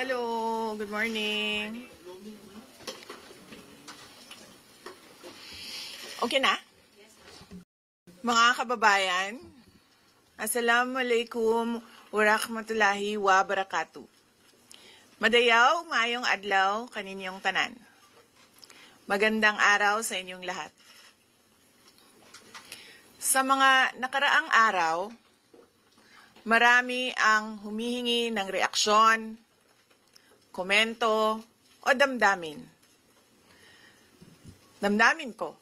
Hello, good morning. Okay na? Mga kababayan, Assalamualaikum warahmatullahi wabarakatuh. Madayaw, maayong adlaw, kaninyong tanan. Magandang araw sa inyong lahat. Sa mga nakaraang araw, marami ang humihingi ng reaksyon, komento, o damdamin. Damdamin ko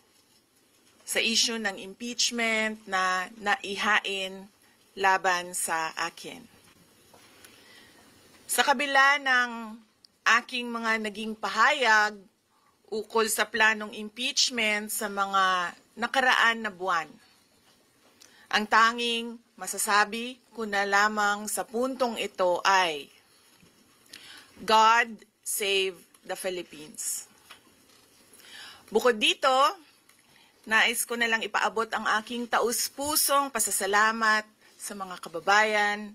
sa issue ng impeachment na naihain laban sa akin. Sa kabila ng aking mga naging pahayag ukol sa planong impeachment sa mga nakaraan na buwan, ang tanging masasabi ko na lamang sa puntong ito ay God save the Philippines. Bukod dito, nais ko na lang ipaabot ang aking taus-pusong pasasalamat sa mga kababayan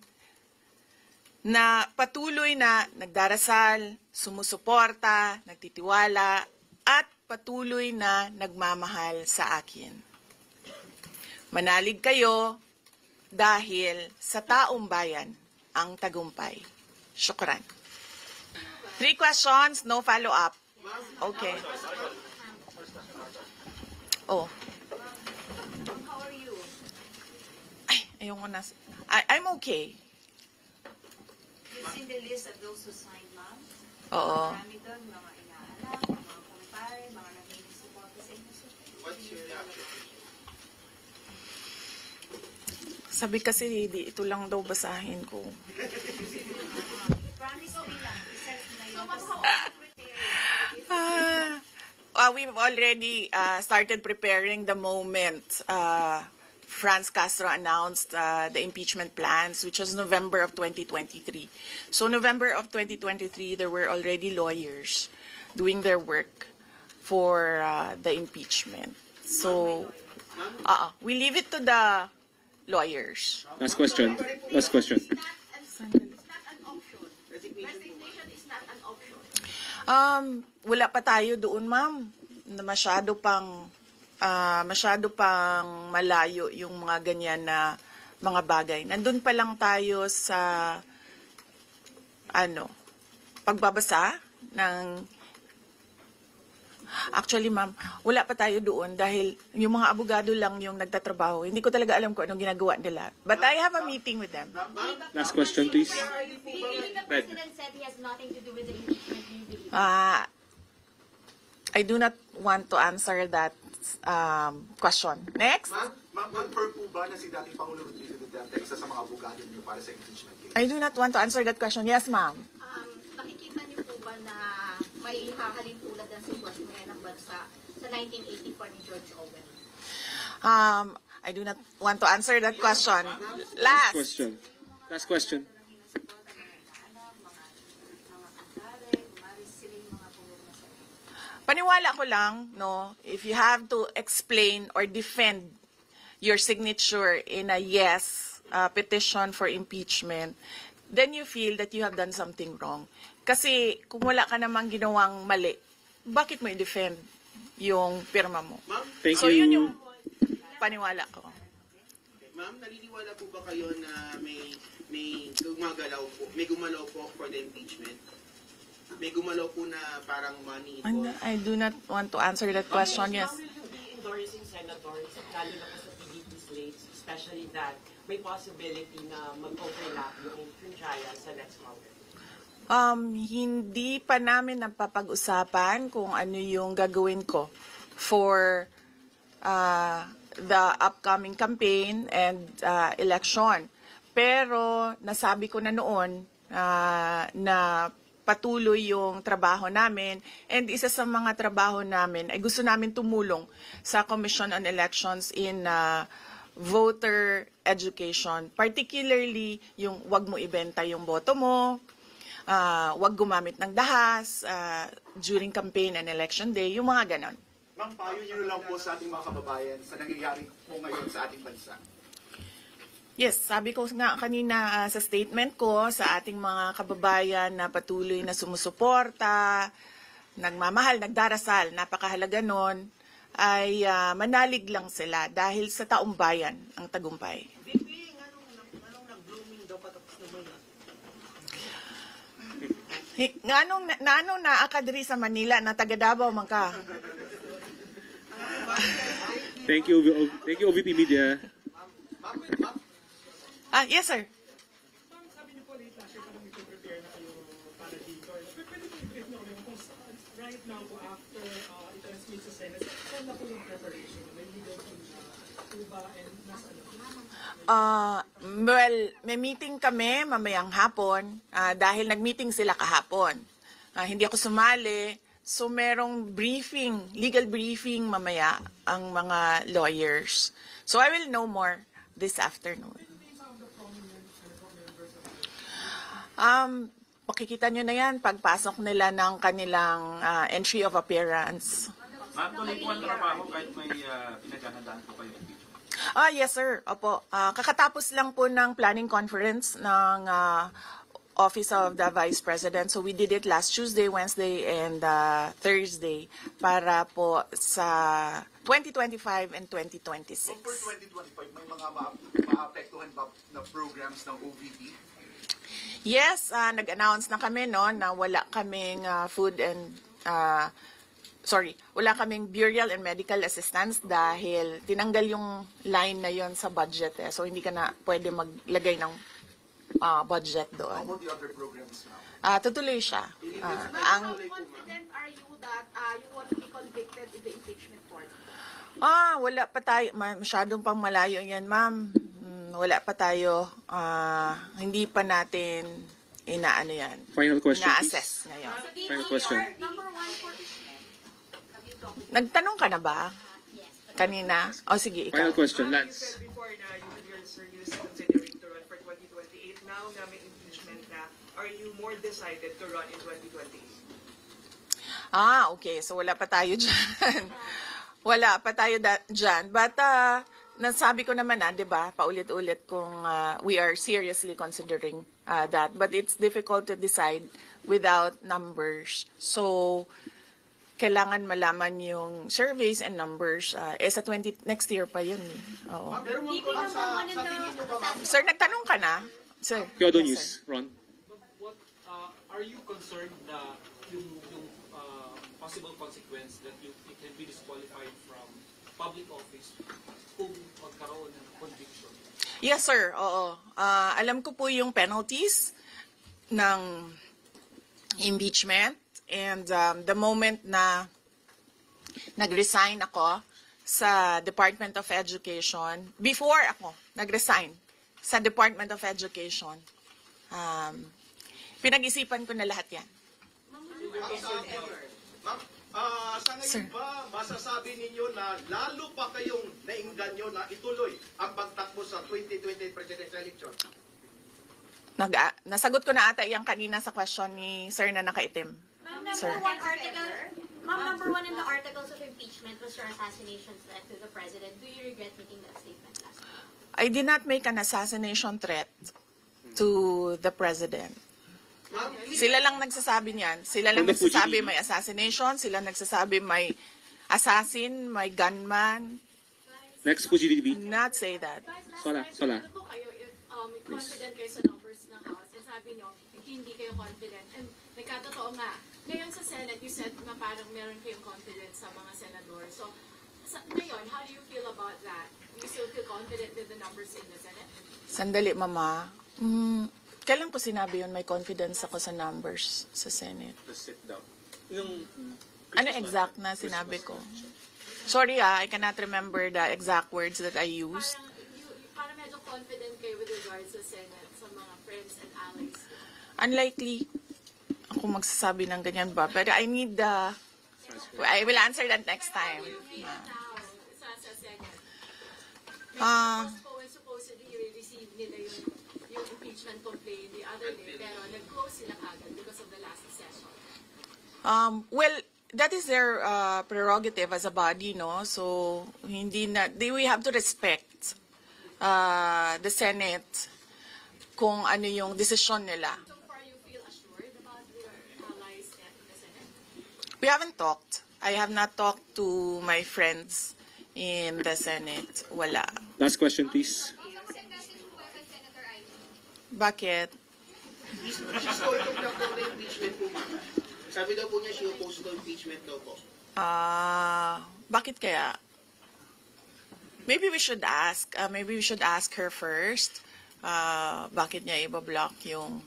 na patuloy na nagdarasal, sumusuporta, nagtitiwala, at patuloy na nagmamahal sa akin. Manalig kayo dahil sa taong bayan ang tagumpay. Syukran. 3 questions, no follow-up. Okay. Oh. How are you? Ay, ayoko na. I'm okay. You've seen the list of those who signed, ma'am? Oo. Marami doon, mga inaanak, mga kumpare, mga naging support sa inyo. What's your reaction? Sabi kasi, ito lang daw basahin ko. Promise me lang, isang na yun. We've already started preparing the moment Franz Castro announced the impeachment plans, which was November of 2023. So November of 2023, there were already lawyers doing their work for the impeachment. So we leave it to the lawyers. Last question. Last question. Wala pa tayo doon, ma'am. Masyado pang malayo yung mga ganyan na mga bagay. Nandun pa lang tayo sa pagbabasa ng Actually, ma'am, wala pa tayo doon dahil yung mga abogado lang yung nagtatrabaho. Hindi ko talaga alam kung anong ginagawa nila. But I have a meeting with them. Last question, please. The president said he has nothing to do with the impeachment. Do you believe? I do not want to answer that question. Next. Ma'am, confirm po ba na si dating Pangulong Rodrigo Duterte isa sa mga abogado niyo para sa impeachment case? I do not want to answer that question. Yes, ma'am. Nakikita niyo po ba na may hahalin tulad ng sitwasyon ngayon ng bansa sa 1984 ni George Orwell? I do not want to answer that question. Last Last. question. Last question. Paniwala ko lang, no, if you have to explain or defend your signature in a yes petition for impeachment, then you feel that you have done something wrong. Kasi kung wala ka namang ginawang mali, bakit mo i-defend yung pirma mo? Thank So you. yun yung paniwala ko. Ma'am, naniniwala po ba kayo na may gumalaw po for the impeachment? May gumalaw po na parang money involved? I do not want to answer that question. Yes. How will you be endorsing senators, lalo na po sa PDP slates, especially that may possibility na mag-overlap yung trial sa next Congress? Hindi pa namin napapag-usapan kung ano yung gagawin ko for the upcoming campaign and election. Pero nasabi ko na noon na patuloy yung trabaho namin, and isa sa mga trabaho namin ay gusto namin tumulong sa Commission on Elections in voter education, particularly yung wag mo ibenta yung boto mo, wag gumamit ng dahas during campaign and election day, yung mga ganon. Ma'am, payo niyo lang po sa ating mga kababayan sa nangyayari po ngayon sa ating bansa. Yes, sabi ko nga kanina sa statement ko sa ating mga kababayan na patuloy na sumusuporta, nagmamahal, nagdarasal, napakahalaga nun, ay manalig lang sila dahil sa taong bayan ang tagumpay. Vipi, anong nag-blooming daw patapos naman na? Nganong naakadiri sa Manila na taga Davao man ka? Thank you, OVP Media. Yes, sir. Sabi niyo po late last year parang prepare na kayo para dito. Pwede po i-brief na kami kung right now po after i-transmit sa Senate, saan na po yung preparation? May legal team po ba and nasa ano? Well, may meeting kami mamayang hapon dahil nag-meeting sila kahapon. Hindi ako sumali. So, merong briefing, legal briefing mamaya ang mga lawyers. So, I will know more this afternoon. Makikita nyo na yan pagpasok nila ng kanilang entry of appearance. Ma'am, tuloy po ang trabaho kahit may pinaghahandaan po kayo impeachment. Yes, sir. Opo. Kakatapos lang po ng planning conference ng Office of the Vice President. So we did it last Tuesday, Wednesday, and Thursday para po sa 2025 and 2026. So for 2025, may mga maapektuhan ba na programs ng OVP? Yes, nag-announce na kami no na wala kaming wala kaming burial and medical assistance dahil tinanggal yung line na yon sa budget So hindi ka na pwede maglagay ng budget How doon. about the other programs now? Tutuloy siya. How confident are you that you won't be convicted in the impeachment court? Wala pa tayo. Masyadong pang malayo yan, ma'am. Wala pa tayo. Hindi pa natin inaano yan. Final question, please. Ina-assess ngayon. Final question. Number one for Nagtanong ka na ba? Kanina? Sige, ikaw. Final question, You Lance. said before na you're seriously considering to run for 2028. Now na may impeachment na, are you more decided to run in 2028? Okay. So, wala pa tayo dyan. Wala pa tayo dyan. But, nasabi ko naman di ba, paulit-ulit kung we are seriously considering that. But it's difficult to decide without numbers. So, kailangan malaman yung surveys and numbers. Sa next year pa yun. Oo. Sir, nagtanong ka na? Sir. Kyodo Yes, News, sir. Ron. What are you concerned na yung possible consequence that you can be disqualified from public office kung magkaroon ng conviction? Yes, sir. Oo. Alam ko po yung penalties ng impeachment. And the moment na nag-resign ako sa Department of Education, before ako nag-resign sa Department of Education, pinag-isipan ko na lahat yan. Ma'am, sa Sir. ngayon ba masasabi ninyo na lalo pa kayong nainganyo na ituloy ang pagtakbo sa 2028 presidential election? Nasagot ko na ata yung kanina sa question ni Sir na nakaitim. Sir. Number one in the articles of impeachment was your assassination threat to the president. Do you regret making that statement last week? I did not make an assassination threat to the president. Sila lang nagsasabi niyan. Sila lang From the nagsasabi Fuji. may assassination. Sila nagsasabi may assassin, may gunman. Next, Fuji TV. Not say that. Sola. Ano po kayo if confident kayo sa numbers ng House and sabi nyo, hindi kayo confident and nagkatotoo nga. Ngayon sa Senate, you said na parang meron kayong confidence sa mga senador. So, ngayon, how do you feel about that? You still feel confident with the numbers in the Senate? Sandali, Mama. Kailan ko sinabi yun may confidence ako sa numbers sa Senate? Just sit down. Yung Ano exact na sinabi ko? Sorry I cannot remember the exact words that I used. Parang medyo confident kayo with regards sa Senate, sa mga friends and allies. Unlikely ako magsasabi ng ganyan ba. Pero I need I will answer that next time. Now, sa Senate, supposedly receive nila yung impeachment complaint the other day, pero nag-close sila kagad because of the last session. Well, that is their prerogative as a body, no? So, we have to respect the Senate kung ano yung desisyon nila. So far, you feel assured about your allies in the Senate? We haven't talked. I have not talked to my friends in the Senate. Wala. Last question, please. Bakit? She's going to block daw the impeachment po, ma'am. Sabi daw po niya, she opposed the impeachment daw po. Bakit kaya? Maybe we should ask. Maybe we should ask her first. Bakit niya ibablock yung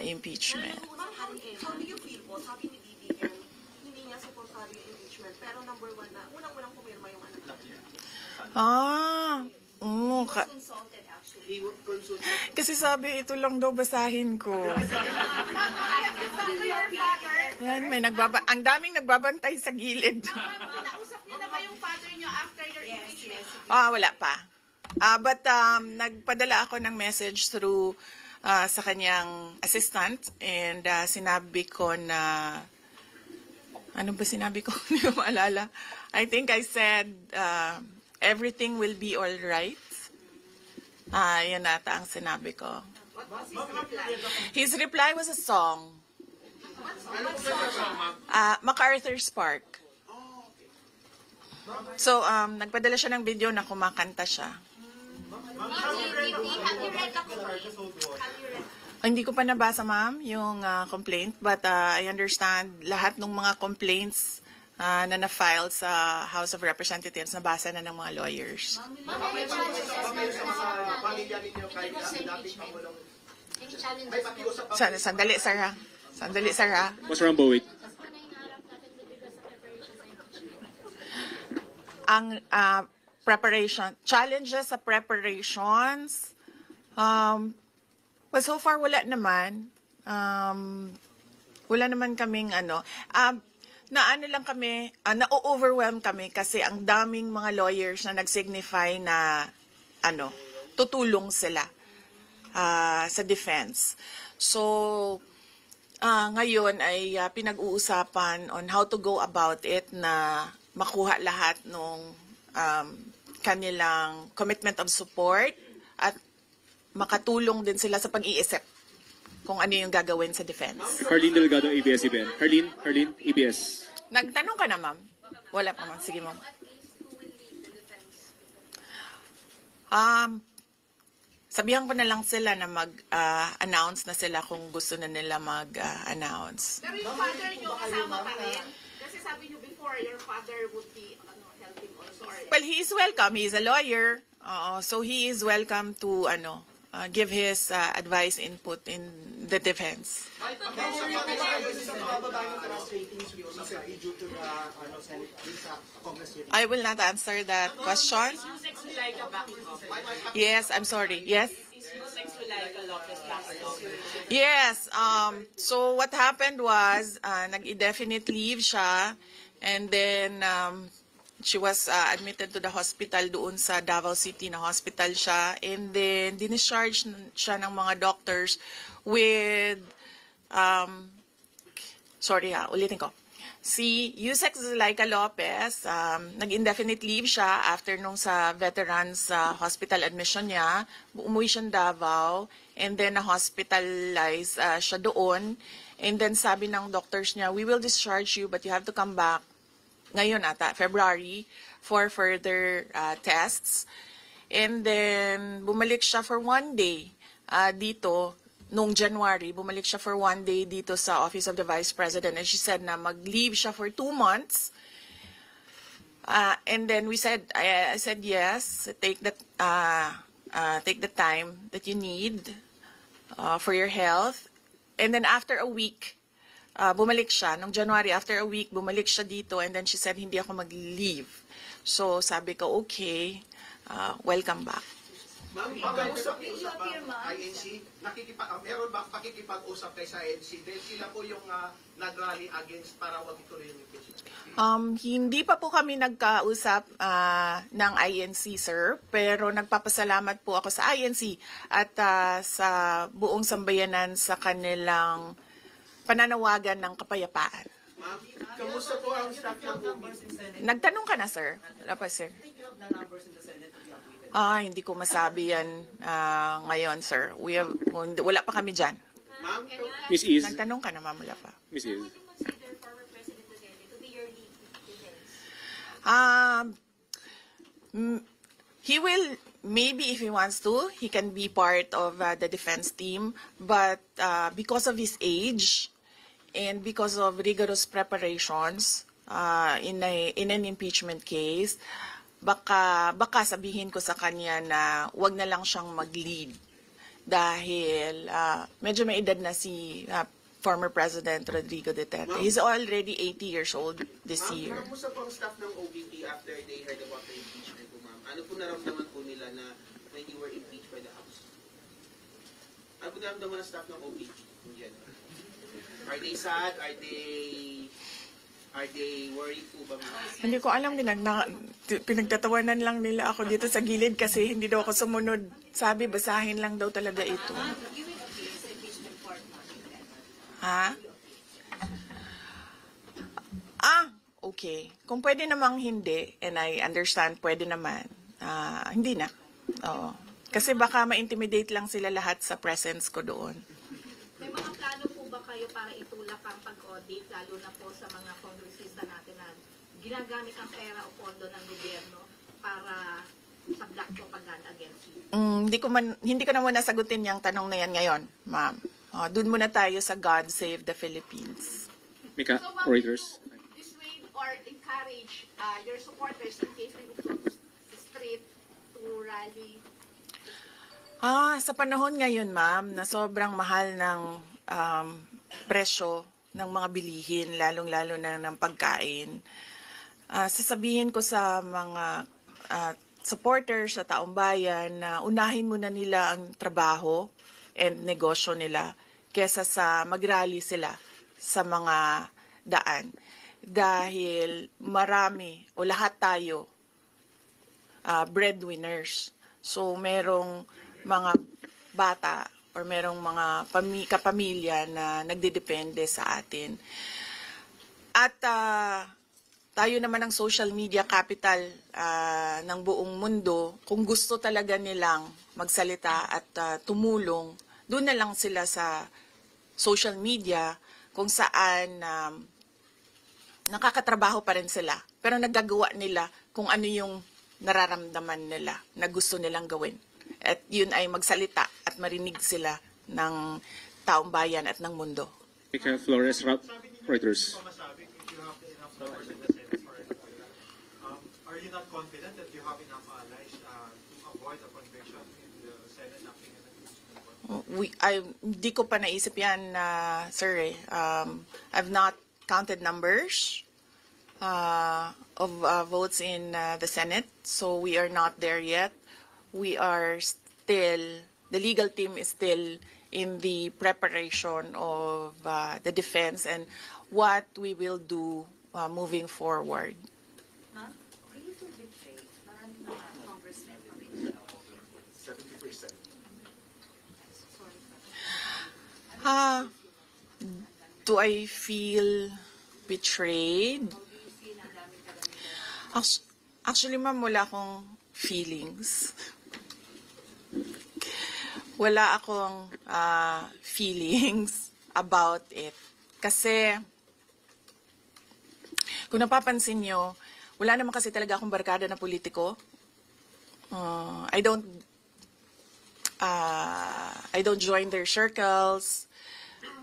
impeachment? How do you feel po? Sabi ni BBM, hindi niya supportado yung impeachment. Pero number one na, unang-unang pumirma yung anak niya. Consulted actually. He would consult. Kasi sabi, ito lang daw basahin ko. Yan, ang daming nagbabantay sa gilid. Nausap niyo na ba yung father niyo after your impeachment? Wala pa. But nagpadala ako ng message through sa kanyang assistant and sinabi ko na, ano ba sinabi ko? Hindi ko maalala. I think I said, everything will be all right. Yan ata ang sinabi ko. His reply was a song. MacArthur's Park. So, nagpadala siya ng video na kumakanta siya. Have you read the complaint? Hindi ko pa nabasa, ma'am, yung complaint. But I understand lahat ng mga complaints na na-file sa House of Representatives, nabasa na ng mga lawyers. Pamilya ninyo kahit dating Pangulong. May pakiusap pa. Sandali, Sarah. Sandali, Sarah. What's wrong, Bowick? Ang preparation, challenges sa preparations, well, so far wala naman. Wala naman kaming lang kami, na-overwhelm kami kasi ang daming mga lawyers na nag-signify na tutulong sila sa defense. So, ngayon ay pinag-uusapan on how to go about it na makuha lahat ng kanilang commitment of support at makatulong din sila sa pag-iisip kung ano yung gagawin sa defense. Harleen Delgado, ABS-CBN. Harleen, ABS. Nagtanong ka na, ma'am? Wala pa, ma'am. Sige, ma'am. Sabihan ko na lang sila na mag-announce na sila kung gusto na nila mag-announce. Pero yung father niyo kasama pa rin? Kasi sabi niyo before, your father would be helping also. Well, he is welcome. He is a lawyer. So he is welcome to give his advice, input in the defense. I will not answer that question. Yes, I'm sorry. Yes? Yes. So what happened was, nag-indefinite leave siya, and then she was admitted to the hospital doon sa Davao City na hospital siya, and then discharge siya ng mga doctors with ulitin ko. Si Yusek Zulaika Lopez, nag-indefinite leave siya after nung sa veterans hospital admission niya. Umuwi siya ng Davao, and then na-hospitalize siya doon. And then sabi ng doctors niya, we will discharge you but you have to come back ngayon ata, February, for further tests. And then bumalik siya for 1 day dito. Noong January, bumalik siya for 1 day dito sa Office of the Vice President, and she said na mag-leave siya for 2 months. And then I said yes, take the time that you need for your health. And then after a week, bumalik siya. Noong January, after a week, bumalik siya dito, and then she said, hindi ako mag-leave. So sabi ko, okay, welcome back. Ma'am, pag-usap niyo sa INC, meron ba pakikipag-usap kayo sa INC? Dahil sila po yung nag-rally against para wag ituloy yung impeachment. Hindi pa po kami nagkausap ng INC, sir. Pero nagpapasalamat po ako sa INC at sa buong sambayanan sa kanilang pananawagan ng kapayapaan. Ma'am, kamusta po ang staff ng Nagtanong ka na, sir? Wala pa, sir. Hindi ko masabi yan ngayon, sir. Wala pa kami dyan. Ma'am, Miss Is. Nagtanong ka na, ma'am, wala pa. Miss Is. Would you consider former President Duterte to be your lead defense? He will, maybe if he wants to, he can be part of the defense team. But because of his age and because of rigorous preparations in an impeachment case, baka sabihin ko sa kanya na wag na lang siyang mag-lead. Dahil medyo may edad na si former President Rodrigo Duterte. He's already 80 years old this year. Ma'am, kamusta po ang staff ng OVP after they heard about the impeachment po, ma'am? Ano po naramdaman po nila na when you were impeached by the House? Ano po naramdaman ng staff ng OVP in general? Are they sad? Are they worried po ba, ma'am? Hindi ko alam, pinagtatawanan lang nila ako dito sa gilid kasi hindi daw ako sumunod. Sabi, basahin lang daw talaga ito. Ha? Okay. Kung pwede namang hindi, and I understand, pwede naman. Hindi na. Oo. Kasi baka ma-intimidate lang sila lahat sa presence ko doon. May mga plano po ba kayo para itulak ang pag-audit, lalo na po sa mga kongresista natin na ginagamit ang pera o pondo ng gobyerno para sa black propaganda against you? Hindi ko na muna sagutin yung tanong na yan ngayon, ma'am. Doon muna tayo sa God Save the Philippines. Mika, ma'am, Reuters. dissuade or encourage your supporters in case they go to the street to rally? Sa panahon ngayon, ma'am, na sobrang mahal ng presyo ng mga bilihin, lalong-lalo na ng pagkain, sasabihin ko sa mga supporters sa taong bayan na unahin muna nila ang trabaho and negosyo nila kesa sa mag-rally sila sa mga daan. Dahil marami o lahat tayo breadwinners. So merong mga bata or merong mga kapamilya na nagdedepende sa atin. At tayo naman ang social media capital ng buong mundo. Kung gusto talaga nilang magsalita at tumulong, doon na lang sila sa social media kung saan nakakatrabaho pa rin sila. Pero nagagawa nila kung ano yung nararamdaman nila na gusto nilang gawin. At yun ay magsalita at marinig sila ng taong bayan at ng mundo. Mika Flores, Reuters. Are you not confident that you have enough allies to avoid a conviction in the Senate acting as an impeachment? Hindi ko pa naisip yan, sir. I've not counted numbers of votes in the Senate, so we are not there yet. We are still, the legal team is still in the preparation of the defense and what we will do moving forward. Ma'am, are you too betrayed? Marami mga congressmen kami. 70%. Do I feel betrayed? Actually, ma'am, wala akong feelings. Wala akong feelings about it. Kasi, kung napapansin nyo, wala naman kasi talaga akong barkada na politiko. I don't join their circles.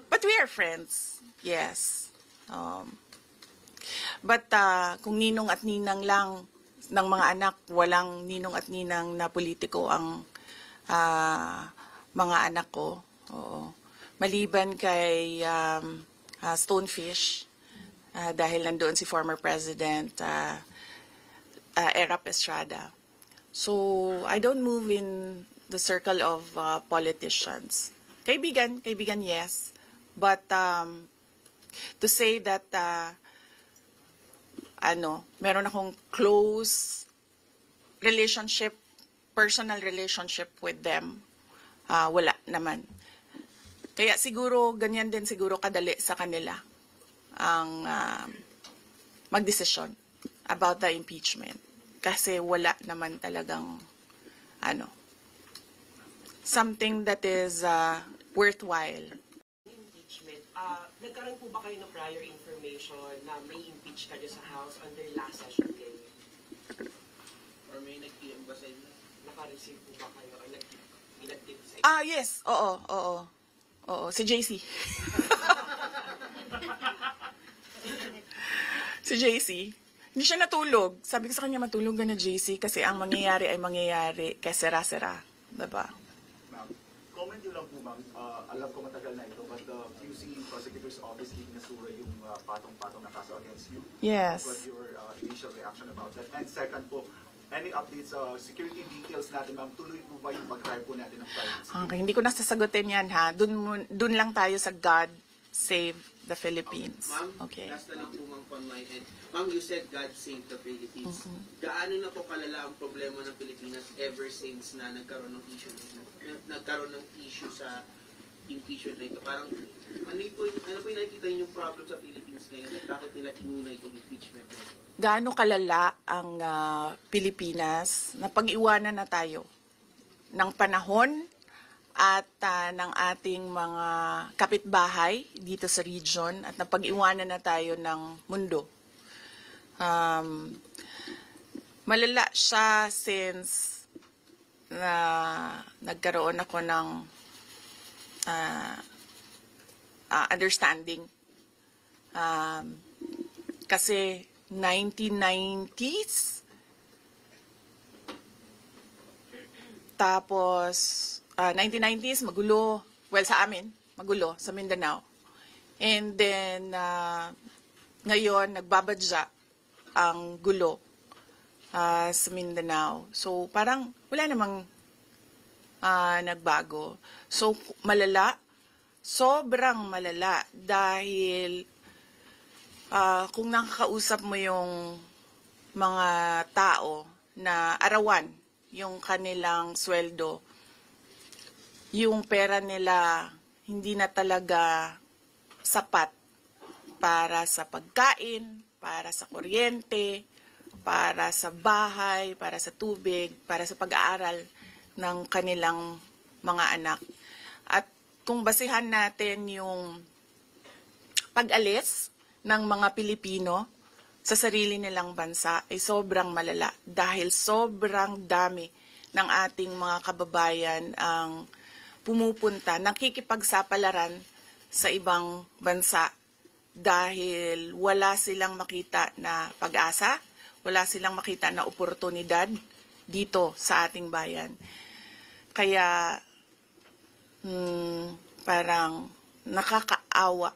But we are friends. Yes. But kung ninong at ninang lang ng mga anak, walang ninong at ninang na politiko ang mga anak ko. Oo. Maliban kay Stonefish, dahil nandoon si former President Erap Estrada. So, I don't move in the circle of politicians. Kaibigan, yes. But to say that meron akong close relationship, personal relationship with them, wala naman. Kaya siguro, ganyan din siguro kadali sa kanila ang magdesisyon about the impeachment. Kasi wala naman talagang something that is worthwhile. Impeachment, nagkaroon po ba kayo ng prior information na may impeach kayo sa House on their last session day? Or may nag-PM ba sa inyo? Naka-receive po ba kayo or nag-tip sa Yes. Oo. Si JC. Si JC. Hindi siya natulog. Sabi ko sa kanya, matulog ka na, JC, kasi ang mangyayari ay mangyayari kay sera-sera. Diba? Ma'am, comment nyo lang po, ma'am. Alam ko matagal na ito, but the QC Prosecutor's Office nasura yung patong-patong na kaso against you. Yes. What your initial reaction about that? And second po, any updates sa security details natin, ma'am? Tuloy po ba yung pag-try po natin ng private security? Okay, hindi ko na sasagutin yan, ha? Dun lang tayo sa God Save the Philippines. Ma'am, Okay. last na lang po ma'am on my end. Ma'am, you said God save the Philippines. Gaano na po kalala ang problema ng Pilipinas ever since na nagkaroon ng issue sa impeachment na ito? Parang, ano po yung nakikita yung problem sa Philippines ngayon at bakit nila inuna itong impeachment na ito? Gaano kalala ang Pilipinas na pag-iwanan na tayo ng panahon at ng ating mga kapitbahay dito sa region at napag-iwanan na tayo ng mundo. Malala siya since nagkaroon ako ng understanding. Kasi 1990s, tapos 1990s, magulo. Well, sa amin, magulo, sa Mindanao. And then, ngayon, nagbabadya ang gulo sa Mindanao. So, parang wala namang nagbago. So, malala, sobrang malala dahil kung nakakausap mo yung mga tao na arawan yung kanilang sweldo, yung pera nila hindi na talaga sapat para sa pagkain, para sa kuryente, para sa bahay, para sa tubig, para sa pag-aaral ng kanilang mga anak. At kung basihan natin yung pag-alis ng mga Pilipino sa sarili nilang bansa ay sobrang malala dahil sobrang dami ng ating mga kababayan ang pumupunta, nakikipagsapalaran sa ibang bansa dahil wala silang makita na pag-asa, wala silang makita na oportunidad dito sa ating bayan. Kaya parang nakakaawa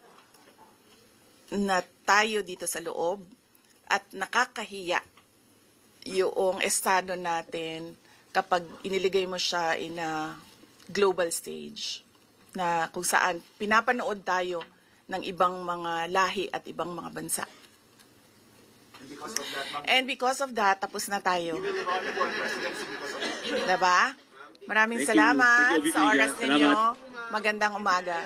na tayo dito sa loob at nakakahiya yung estado natin kapag iniligay mo siya in a global stage na kung saan pinapanood tayo ng ibang mga lahi at ibang mga bansa. And because of that, tapos na tayo. Diba? Maraming Thank you. salamat Thank you, sa oras Vivian. ninyo. Salamat. Magandang umaga.